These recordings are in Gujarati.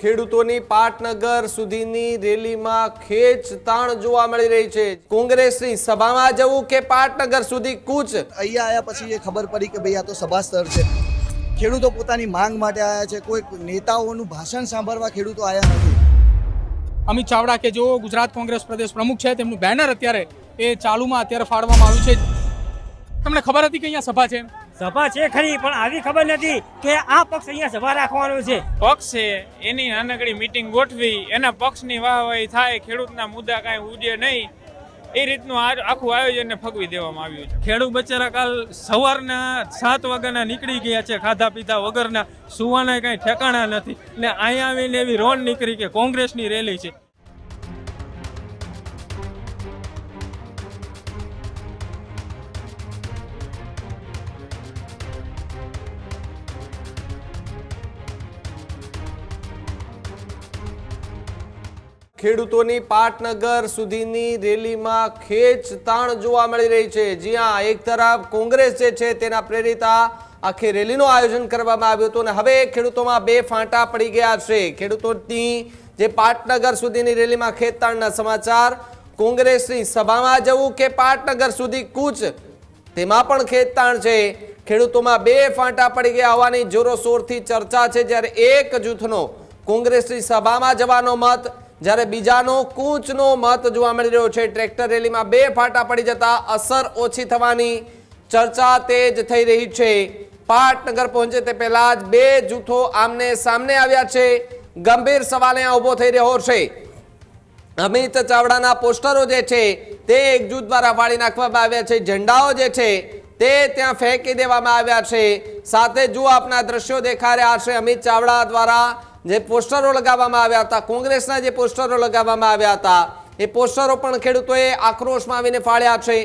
ખેડૂતોની પાટનગર સુધીની રેલીમાં ખેંચતાણ જોવા મળી રહી છે। કોંગ્રેસની સભામાં જવું કે પાટનગર સુધી કૂચ। અહીંયા આયા પછી એ ખબર પડી કે ભાઈ આ તો સભા સ્થળ છે। ખેડૂતો પોતાની માંગ માટે આવ્યા છે, કોઈ નેતાઓનું ભાષણ સાંભળવા ખેડૂતો આવ્યા નથી। અમિત ચાવડા કે જો ગુજરાત કોંગ્રેસ પ્રદેશ પ્રમુખ છે, તેમનું બેનર અત્યારે એ ચાલુમાં અત્યારે ફાડવામાં આવ્યું છે। તમને ખબર હતી કે અહીંયા સભા છે? સભા છે ખરી, પણ આવી ખબર નથી કે આ પક્ષ અહીંયા સભા રાખવાનો છે। પક્ષ છે એની નાનકડી મીટિંગ ગોઠવી, એના પક્ષની વાહવાહી થાય, ખેડૂતના મુદ્દા કાંઈ ઉજે નહીં, એ રીતનું આખું આયોજનને ફગવી દેવામાં આવ્યું છે। ખેડૂત બચારા કાલ સવારના 7 વાગ્યાના નીકળી ગયા છે, ખાધા પીધા વગરના, સુવાના કાંઈ ઠેકાણા નથી ને અહીંયા આવીને એવી રોન નીકળી કે કોંગ્રેસની રેલી છે। ખેડૂતોની પાટનગર સુધીની રેલીમાં ખેંચતાણ જોવા મળી રહી છે। જ્યાં એક તરફ કોંગ્રેસ જે છે તેના પ્રેરિત આખી રેલીનું આયોજન કરવામાં આવ્યું હતું અને હવે ખેડૂતોમાં બે ફાંટા પડી ગયા છે। ખેડૂતોની જે પાટનગર સુધીની રેલીમાં ખેંચતાણના સમાચાર। કોંગ્રેસની સભામાં જવું કે પાટનગર સુધી કૂચ, તેમાં પણ ખેંચતાણ છે। ખેડૂતોમાં બે ફાંટા પડી ગયા હોવાની જોરોશોરથી ચર્ચા છે। જ્યારે એક જૂથનો કોંગ્રેસની સભામાં જવાનો મત, જ્યારે બીજાનો કૂચનો મત જોવા મળી રહ્યો છે। ટ્રેક્ટર રેલીમાં બે ફાટા પડી જતા અસર ઓછી થવાની ચર્ચા તેજ થઈ રહી છે। પાટનગર પહોંચે તે પહેલા જ બે જૂથો આમને સામને આવ્યા છે। ગંભીર સવાલ અહીંયા ઉભો થઈ રહ્યો છે। અમિત ચાવડાના પોસ્ટરો જે છે તે એક જૂથ દ્વારા ફાડી નાખવામાં આવ્યા છે। ઝંડાઓ જે છે તે ત્યાં ફેંકી દેવામાં આવ્યા છે। સાથે જુઓ આપના દ્રશ્યો દેખાઈ રહ્યા છે। અમિત ચાવડા દ્વારા જે પોસ્ટરો લગાવવામાં આવ્યા હતા, કોંગ્રેસના જે પોસ્ટરો લગાવવામાં આવ્યા હતા, એ પોસ્ટરો પણ ખેડૂતોએ આક્રોશમાં આવીને ફાડ્યા છે।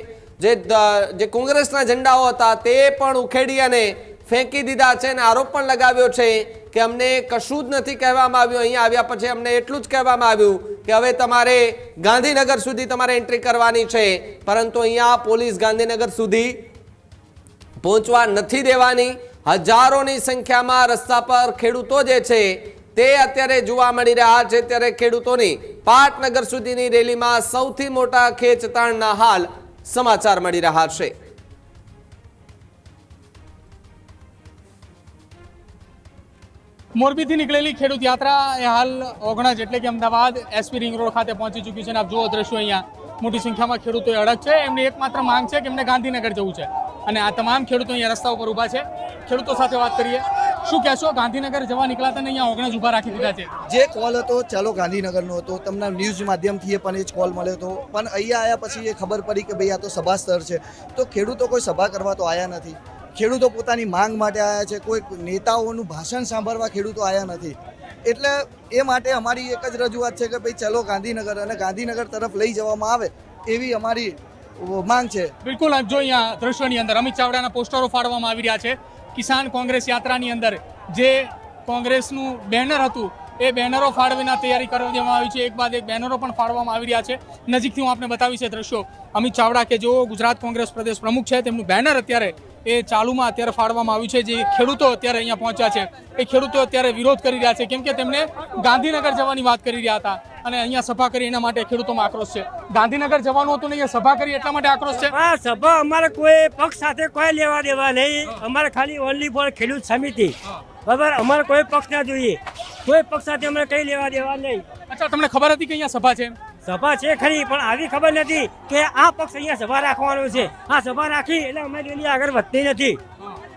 જે કોંગ્રેસના ઝંડાઓ હતા તે પણ ઉખેડી અને ફેંકી દીધા છે અને આરોપ પણ લગાવ્યો છે કે અમને કશું જ નથી કહેવામાં આવ્યું। અહીંયા આવ્યા પછી અમને એટલું જ કહેવામાં આવ્યું કે હવે તમારે ગાંધીનગર સુધી તમારે એન્ટ્રી કરવાની છે, પરંતુ અહીંયા પોલીસ ગાંધીનગર સુધી પહોંચવા નથી દેવાની। હજારોની સંખ્યામાં રસ્તા પર ખેડૂતો જે છે તે અત્યારે જોવા મળી રહ્યા છે। ત્યારે ખેડૂતોની પાટનગર સુધીની રેલીમાં સૌથી મોટા ખેંચતાણના હાલ સમાચાર મળી રહ્યા છે। મોરબીથી નીકળેલી ખેડૂત યાત્રા એ હાલ ઓગણજ એટલે કે અમદાવાદ એસપી રિંગ રોડ ખાતે પહોંચી ચૂકી છે અને આપ જુઓ દ્રશ્યો, અહીંયા મોટી સંખ્યામાં ખેડૂતો અડગ છે। એમની એકમાત્ર માંગ છે કે એમને ગાંધીનગર જવું છે અને આ તમામ ખેડૂતો અહીંયા રસ્તા ઉપર ઊભા છે। ખેડૂતો સાથે વાત કરીએ, શું કહેશો? ગાંધીનગર જવા નીકળાતા ને અહીંયા ઓગણજ ઊભા રાખી દીધા છે। જે કોલ હતો ચાલો ગાંધીનગરનો હતો, તમને ન્યૂઝ માધ્યમથી પણ એ જ કોલ મળ્યો હતો, પણ અહીંયા આવ્યા પછી એ ખબર પડી કે ભાઈ આ તો સભા સ્થળ છે। તો ખેડૂતો કોઈ સભા કરવા તો આવ્યા નથી। ખેડૂતો પોતાની માંગ માટે આવ્યા છે, કોઈ નેતાઓનું ભાષણ સાંભળવા ખેડૂતો આવ્યા નથી। એટલે એ માટે અમારી એક જ રજૂઆત છે કે ભાઈ ચલો ગાંધીનગર, અને ગાંધીનગર તરફ લઈ જવામાં આવે એવી અમારી માંગ છે। બિલકુલ, આપ જો અહીંયા દ્રશ્યોની અંદર અમિત ચાવડાના પોસ્ટરો ફાડવામાં આવી રહ્યા છે। કિસાન કોંગ્રેસ યાત્રાની અંદર જે કોંગ્રેસનું બેનર હતું એ બેનરો ફાડવીના તૈયારી કરી દેવામાં આવી છે। એક બાદ એક બેનરો પણ ફાડવામાં આવી રહ્યા છે। નજીકથી હું આપને બતાવી છે દ્રશ્યો। અમિત ચાવડા કે જો ગુજરાત કોંગ્રેસ પ્રદેશ પ્રમુખ છે, તેમનું બેનર અત્યારે એ ચાલુમાં અત્યારે ફાડવામાં આવ્યું છે। જે ખેડૂતો અત્યારે અહીંયા પહોંચ્યા છે એ ખેડૂતો અત્યારે વિરોધ કરી રહ્યા છે, કેમ કે તેમને ગાંધીનગર જવાની વાત કરી રહ્યા હતા અને અહીંયા સભા કરી એના માટે ખેડૂતોમાં આક્રોશ છે। ગાંધીનગર જવાનું હતું ને અહીંયા સભા કરી એટલા માટે આક્રોશ છે। આ સભા અમારે કોઈ પક્ષ સાથે કોઈ લેવા દેવા નહીં। અમારે ખાલી ઓનલી ફોર ખેડૂત સમિતિ, બરાબર? અમારે કોઈ પક્ષ ના જોઈએ, કોઈ પક્ષ સાથે અમારે કઈ લેવા દેવા નહીં। અચ્છા, તમને ખબર હતી કે અહીંયા સભા છે? સભા છે ખરી, પણ આવી ખબર નથી કે આ પક્ષ અહીંયા સભા રાખવાનો છે। આ સભા રાખી એટલે અમારી રેલી આગળ વધતી નથી,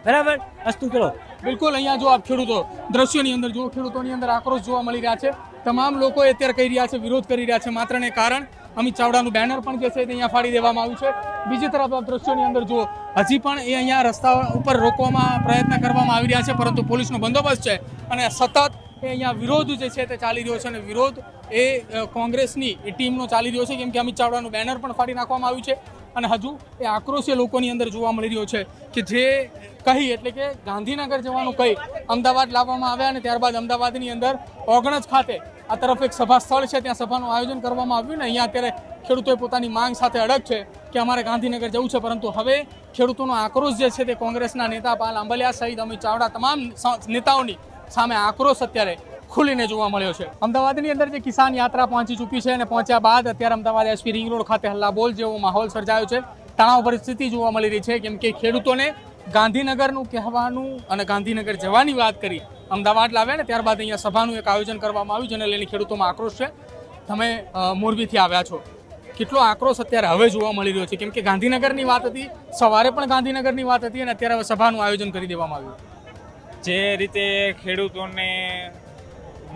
બરાબર? અસ્તુ કરો। બિલકુલ, અહીંયા જો આપ ખેડૂતો દ્રશ્યોની અંદર જો ખેડૂતોની અંદર આક્રોશ જોવા મળી રહ્યા છે। તમામ લોકો અત્યારે કહી રહ્યા છે, વિરોધ કરી રહ્યા છે, માત્ર ને કારણ અમિત ચાવડાનું બેનર પણ જે છે તે અહીંયા ફાડી દેવામાં આવ્યું છે। બીજી તરફ આપ દ્રશ્યોની અંદર જુઓ, હજી પણ એ અહીંયા રસ્તા ઉપર રોકવામાં પ્રયત્ન કરવામાં આવી રહ્યા છે, પરંતુ પોલીસનો બંદોબસ્ત છે અને સતત એ અહીંયા વિરોધ જે છે તે ચાલી રહ્યો છે અને વિરોધ એ કોંગ્રેસની ટીમનો ચાલી રહ્યો છે, કેમ કે અમિત ચાવડાનું બેનર પણ ફાડી નાખવામાં આવ્યું છે અને હજુ એ આક્રોશ લોકોની અંદર જોવા મળી રહ્યો છે કે જે કહી એટલે કે ગાંધીનગર જવાનું કહી અમદાવાદ લાવવામાં આવ્યા અને ત્યારબાદ અમદાવાદની અંદર ઓગણજ ખાતે આ તરફ એક સભા સ્થળ છે, ત્યાં સભાનું આયોજન કરવામાં આવ્યું ને અહીંયા અત્યારે ખેડૂતોએ પોતાની માંગ સાથે અડગ છે કે અમારે ગાંધીનગર જવું છે। પરંતુ હવે ખેડૂતોનો આક્રોશ જે છે તે કોંગ્રેસના નેતા પાલ આંબલિયા સહિત અમિત ચાવડા તમામ નેતાઓની સામે આક્રોશ અત્યારે ખુલીને જોવા મળ્યો છે. અમદાવાદની અંદર જે કિસાન યાત્રા પહોંચી ચૂકી છે અને પહોંચ્યા બાદ અત્યારે અમદાવાદ એસપી રિંગ રોડ ખાતે હલ્લાબોલ જેવો માહોલ સર્જાયો છે. તણાવ પરિસ્થિતિ જોવા મળી રહી છે, કેમ કે ખેડૂતોને ગાંધીનગરનું કહેવાનું અને ગાંધીનગર જવાની વાત કરી અમદાવાદ લાવ્યા ને ત્યારબાદ અહીંયા સભાનું એક આયોજન કરવામાં આવ્યું, જેને લઈને ખેડૂતોમાં આક્રોશ છે. તમે મોરબીથી આવ્યા છો, કેટલો આક્રોશ અત્યારે હવે જોવા મળી રહ્યો છે, કેમ કે ગાંધીનગરની વાત હતી, સવારે પણ ગાંધીનગરની વાત હતી અને અત્યારે હવે સભાનું આયોજન કરી દેવામાં આવ્યું. જે રીતે ખેડૂતોને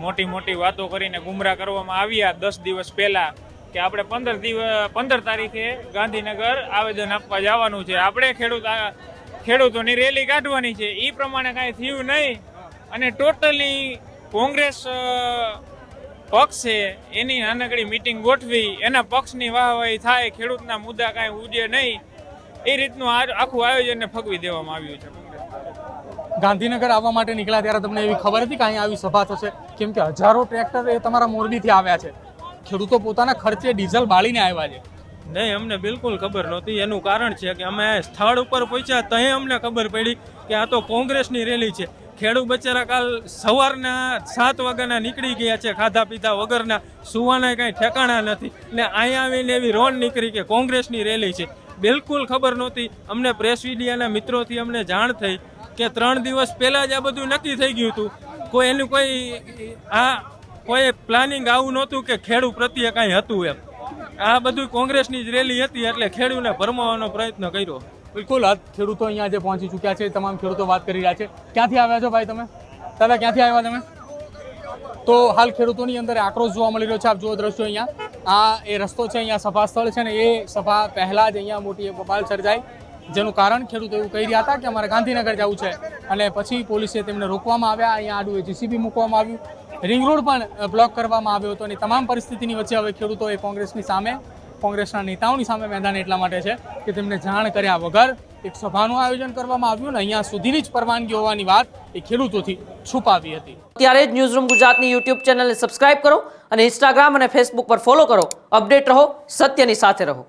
મોટી મોટી વાતો કરીને ગુમરાહ કરવામાં આવ્યા 10 દિવસ પહેલા કે આપણે 15 તારીખે ગાંધીનગર આવેદન આપવા જવાનું છે, આપણે ખેડૂતોની રેલી કાઢવાની છે, એ પ્રમાણે કાંઈ થયું નહીં અને ટોટલી કોંગ્રેસ પક્ષ છે એની નાનકડી મિટિંગ ગોઠવી એના પક્ષની વાહવાહી થાય, ખેડૂતના મુદ્દા કાંઈ ઉજે નહીં, એ રીતનું આખું આયોજનને ફગવી દેવામાં આવ્યું છે. ગાંધીનગર આવવા માટે નીકળ્યા ત્યારે તમને એવી ખબર હતી કે અહીંયા આવી સભા થશે? કેમ કે હજારો ટ્રેક્ટર એ તમારા મોરબીથી આવ્યા છે, ખેડૂતો પોતાના ખર્ચે ડીઝલ બાળીને આવ્યા છે. નહીં, અમને બિલકુલ ખબર નહોતી. એનું કારણ છે કે અમે સ્થળ ઉપર પહોંચ્યા ત્યાં અમને ખબર પડી કે આ તો કોંગ્રેસની રેલી છે. ખેડૂત બચારા કાલ સવારના 7 વાગ્યાના નીકળી ગયા છે, ખાધા પીધા વગરના, સુવાના કાંઈ ઠેકાણા નથી ને અહીંયા આવીને એવી રોન નીકળી કે કોંગ્રેસની રેલી છે. બિલકુલ ખબર નહોતી. અમને પ્રેસ મીડિયાના મિત્રોથી અમને જાણ થઈ કે 3 દિવસ પહેલાં જ આ બધું નક્કી થઈ ગયું હતું. કોઈ પ્લાનિંગ આવું નહોતું કે ખેડૂત પ્રત્યે કાંઈ હતું એમ. આ બધું કોંગ્રેસની જ રેલી હતી એટલે ખેડૂતને ભરમાવવાનો પ્રયત્ન કર્યો. બિલકુલ, આ ખેડૂતો અહીંયા જે પહોંચી ચૂક્યા છે, તમામ ખેડૂતો વાત કરી રહ્યા છે. ક્યાંથી આવ્યા છો ભાઈ તમે? દાદા ક્યાંથી આવ્યા તમે? તો હાલ ખેડૂતોની અંદર આક્રોશ જોવા મળી રહ્યો છે. આપ જુઓ દ્રશ્યો, અહીંયા આ એ રસ્તો છે, અહીંયા સભા સ્થળ છે ને એ સભા પહેલાં જ અહીંયા મોટી બબાલ સર્જાઈ, જેનું કારણ ખેડૂતો એવું કહી રહ્યા હતા કે અમારે ગાંધીનગર જવું છે અને પછી પોલીસે તેમને રોકવામાં આવ્યા. અહીંયા આડું જીસીબી મૂકવામાં આવ્યું, રિંગ રોડ પણ બ્લોક કરવામાં આવ્યો હતો અને તમામ પરિસ્થિતિની વચ્ચે હવે ખેડૂતોએ કોંગ્રેસની સામે, કોંગ્રેસના નેતાઓની સામે મેદાન એટલા માટે છે કે તેમને જાણ કર્યા વગર એક સભાનું આયોજન કરવામાં આવ્યું ને અહીંયા સુધીની જ પરવાનગી હોવાની વાત એ ખેડૂતોથી છુપાવી હતી. ત્યારે જ ન્યૂઝરૂમ ગુજરાતની યુટ્યુબ ચેનલને સબસ્ક્રાઇબ કરો અને ઇન્સ્ટાગ્રામ અને ફેસબુક પર ફોલો કરો. અપડેટ રહો, સત્યની સાથે રહો.